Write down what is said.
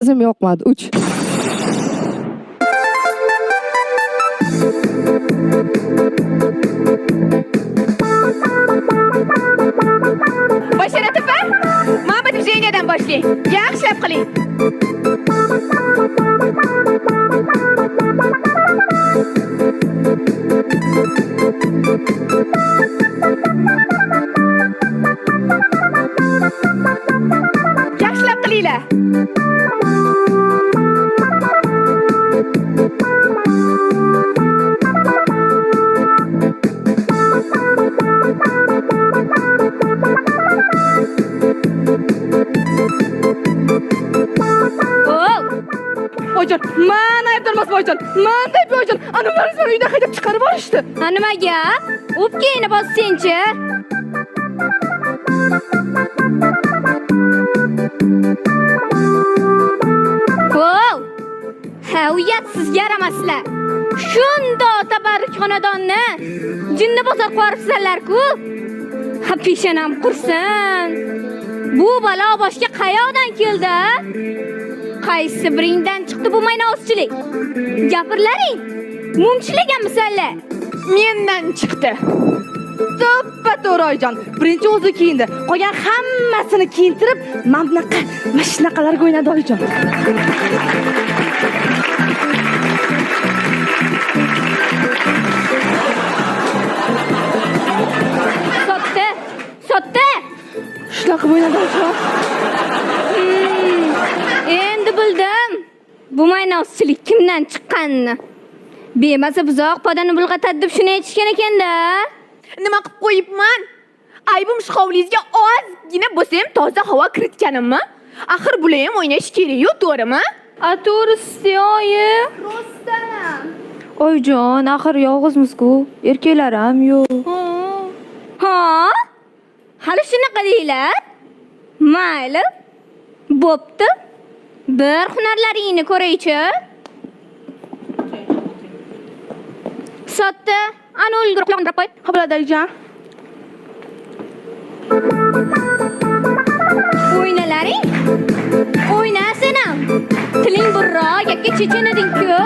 O'zim yoqmadi. 3. Basharat opa, mana bu движениyadan boshlang. Yaxshilab qiling. Yaxshilab qilinglar. Ojon, mana aybdormas boyjon. Manda boyjon. Ana ularni uydan haydab chiqarib olishdi. Nimaga? O'pkangni bossenchi. Voy! Ha, uyatsiz yaramaslar. Shunda tabarruk xonadonni jinni bosib qo'ribsizlar-ku. Ha, peshanam qursin. Bu balo boshga qayoqdan keldi? Qaysi biringdan chiqdi bu maynovchilik? Gapirlaring. Mumchilaganmisanlar? Mendan chiqdi. To'ppa-to'g'ri oyijon. Birinchi o'zi kiyindi. Qolgan hammasini kiyintirib, mana bunaqa mashinaqalarga o'ynadi oyijon. Sotdi. Shunaqa o'ynadi oyijon. Endi bildim. Bu maynovchilik kimdan chiqqanini. Bemasa buzoq podani bulg'atadi deb shuni aytishgan ekanda. Nima qilib qo'yibman? Aybim shu hovlingizga ozgina bo'lsa ham toza havo kiritganimmi? Axir bular ham o'ynash kerak-ku, to'g'rimi? A to'g'risi, oyi. Rostdan. Oyjon, axir yolg'izmiz-ku. Erkaklar ham yo'q. Ha? Hali shunaqa deylar? Mayli. Bo'pti. Bir hunarlaringni ko'raychi. Sotdi. Ana ulgurib qo'y. Xo'p, oyijon. O'ynalaring? O'ynasin ham. Tiling burroq, yakka chechin eding-ku.